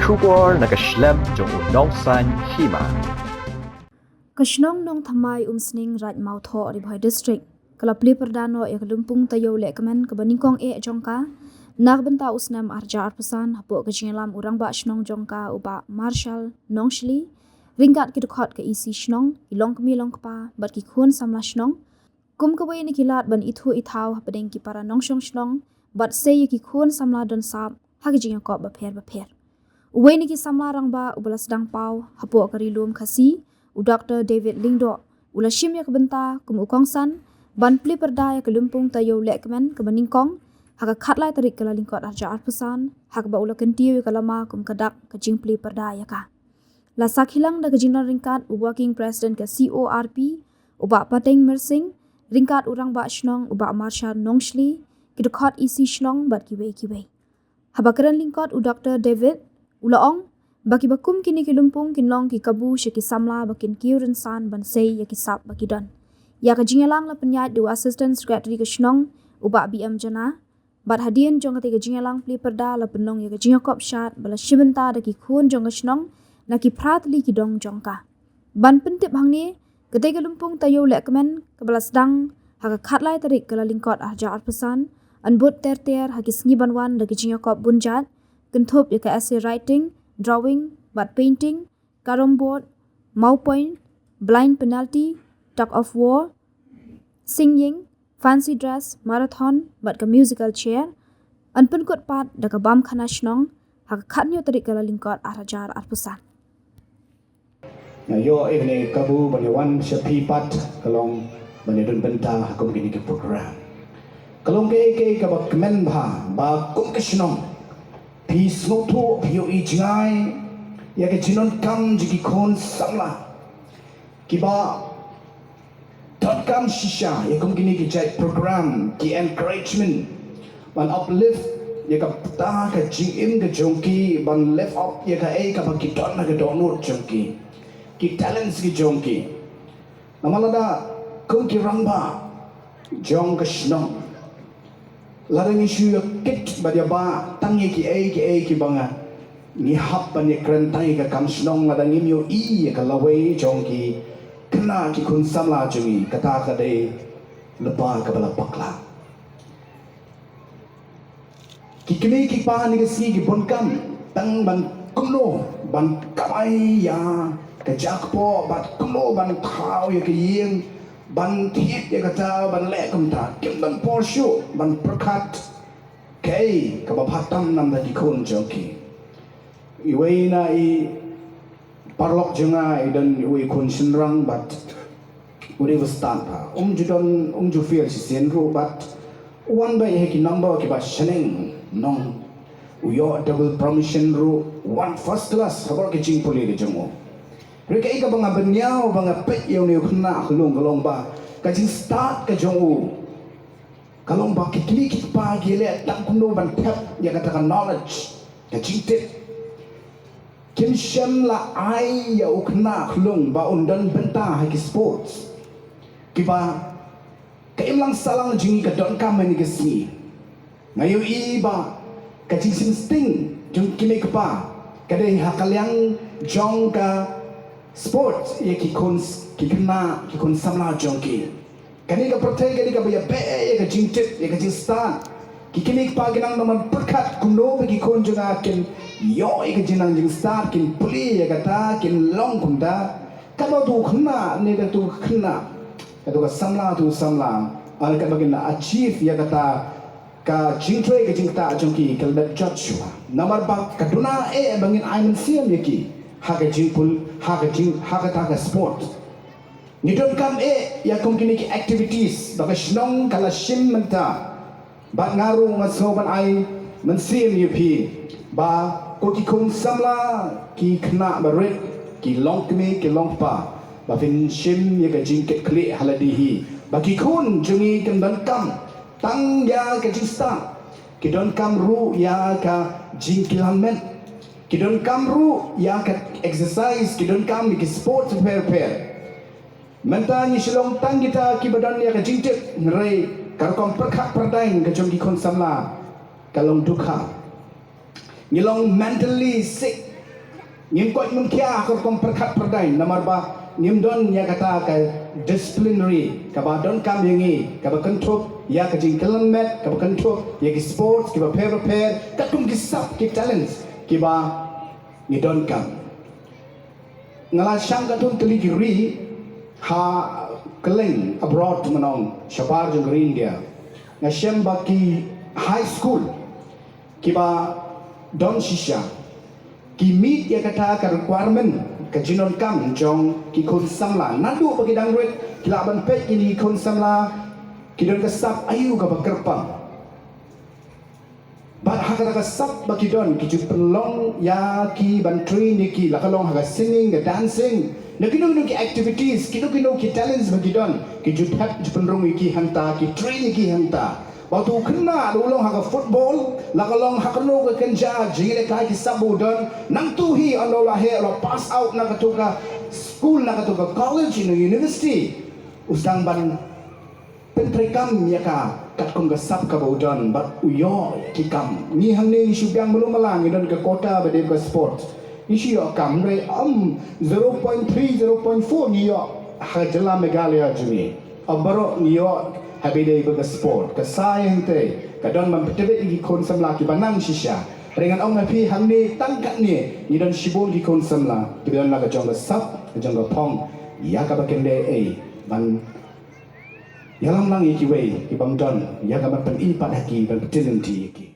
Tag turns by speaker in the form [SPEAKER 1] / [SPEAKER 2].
[SPEAKER 1] Shubor nakaslem jong unongsan hima.
[SPEAKER 2] Kashnong nong thamai umsning raj mautho ribhoi district kalapli perdano ya kalumpung tayo lekmen kabaningkong jongka nagbenta usnam arja arpasan hapo kajingalam urang ba shnong jongka uba marshal nongshli ringkat kidukot ke isi shnong ilong kemi long kpa bat ki khun samla shnong kum kawai ni kilat ban ithu ithau hapadeng ki para nongshong shnong bat se ki khun samla don sap hagijinga ko ba pher Uwe ni ki samla rang ba ubala sedang pau hapo karilum khasi u Dr. David Lingdo ula shim ya kebenta kum ukong san ban pli perda ya kelumpung tayo lekmen ke baningkong haka khatlai tarik kala lingkot arja arpusan hak ba ula kentiu kalama kum kadak ke jing pli perda ya ka la sakhilang da kejinglan ringkat u working president ke CORP uba pateng mersing ringkat urang ba shnong uba marshal nongshli kidukot isi shnong bat kiwe habakaran lingkot u Dr. David Ulaong baki bakum kini kilumpung kinlong ki kabu syaki samla bakin kiuren san ban sei ya kisap baki don. Ya ka jingelang la penyat du assistant secretary ke shnong uba BM jana bat hadian jong ka jingelang pli perda la penlong ya ka jingakop shat bala shibenta da ki khun jong ka shnong na ki pratli ki dong jong ka. Ban pentip hang ni kete kilumpung tayo lekmen ke bala sedang haka khatlai tarik kala lingkot arja arpasan anbut ter haki sngi banwan da ki jingakop bunjat Kenthop ya ka essay writing, drawing, bat painting, carom board, mau point, blind penalty, tug of war, singing, fancy dress, marathon, bat ka musical chair, an penkut pat da ka bam khana shnong, haka khatnyo tarik kala lingkot arajar arpusan.
[SPEAKER 3] Yo ini kabu banyawan syapi pat kalong banyadun benta hakum gini ke program. Kalong ke kabak kemen ba kum ke shnong. Peace no to pio ijngai ya ke jinon kam jiki kon samla kiba dot kam shisha ya kum gini ki jai program ki encouragement ban uplift ya ka ta ka jing im ke jongki ban lift up ya ka ka ki don na ka donut jongki ki talents ki jongki namalada kum ki ramba jong ka shnong Larang isu kit badia ba tangi ki banga ni hap ban ye krentai ka kam snong larang imyo I ka lawai jongki kena ki kun samla jungi kata ka de lepa ka bala pakla ki kini ki pa ni si ki bonkam tang ban kumno ban kamai ya ka jakpo bat kumno ban thau ye ki yeng ban thiet ya kata ban le kum ta kim ban porshu ban prakat kei ka ba phatam nam da ki khon joki iwei na I parlok jenga I dan iwei khon sinrang bat uri vastan pa judon ju feel si senru bat one by he ki number ki ba sheneng nong uyo double promotion ru one first class habor ki ching poli ke jongo Reka ika banga benyau banga pet yang ni kena kalong ba kajing start ka jongu kalong ba kikli pa gile tang kuno ban tap ya katakan knowledge kajing tip kim shem la ai ya ukna kalong ba undan benta haki sports kiba kaimlang salang jingi ka don kam ni gesni ngayo iba kajing simsting jong kime pa kadai hakalyang jong ka sport ye ki kon samla jongki kani ka protege ni ka ya be ye ka jingtit ye ka jingstan ki kini pa ginang naman perkat kuno ki kon jonga kin yo ye ka jinang jingstan kin puli ye ka ta kin long kunda ka ba tu khna ne da tu khna ka tu ka samla al ka bagin achieve ye ka ta ka jingtre ka jingta jongki ka da joshua namar ba ka duna bangin aiman siam ye ki haga jingpul haga taga sport ni don kam ya kom kini ki activities baka shnong kala shim menta ba ngaru ngasoban ai mensim yupi ba ko ki kun samla ki khna barit ki long kmi ki long pa ba fin shim ya ka jingket kli haladihi ba ki kun jungi kan don kam tang ya ka jingsta ki don kam ru ya ka jingkilamen Kidon kamru ya ka exercise kidon kam ki sport prepare mentani silong tang kita ki badan ya ka jingtip nrai karkom perkhat perdain ka jong ki kon samla kalong dukha ngilong mentally sick Ngim koi mun kia akor kom perkat perdai nomor ba ngim don ya kata ka disciplinary ka ba don kam yengi ka ba kentuk ya ka jing kelamet ka ba kentuk ya ki sports ki ba pair ka kum ki sap ki talents ki ba ni don kam ngala syang ka tun teli ki ri ha keleng abroad manong shabar jong India ngasem ba ki high school ki ba don shisha ki meet ya kata ka requirement ka jinon kam jong ki kon samla nadu bagi dangret ki laban pe ini kon samla ki don ka sap ayu ka bakerpang bat hakata ka sap bagi don ki ju pelong ya ki bantri ni ki la kalong ha singing ka dancing na ki ki activities ki ki talents bagi don ki ju tap ju penrong ki hanta ki train ki hanta waktu kena ulong haka football lakalong hakano ka kenja jile kai ki sabudon nang tuhi ando lahe lo pass out na katuka school na katuka college no university usang ban pentrikam ya ka katkom ka sab ka budon bat uyo ki kam ni hangni syubyang belum malang idon ke kota bade ka sport isi yo kam re 0.3 0.4 ni yo hajala megalia jumi abaro ni yo habide ke sport ke science ke don mempetebet ki kon samla ki banang shisha dengan ong api hamni tangkat ni ni don shibul ki kon samla ki don la ka jong sap ka jong pong ya ka bakende ban yalam lang ki wei ki bang don ya ka ban pen i pat ki ban petilenti ki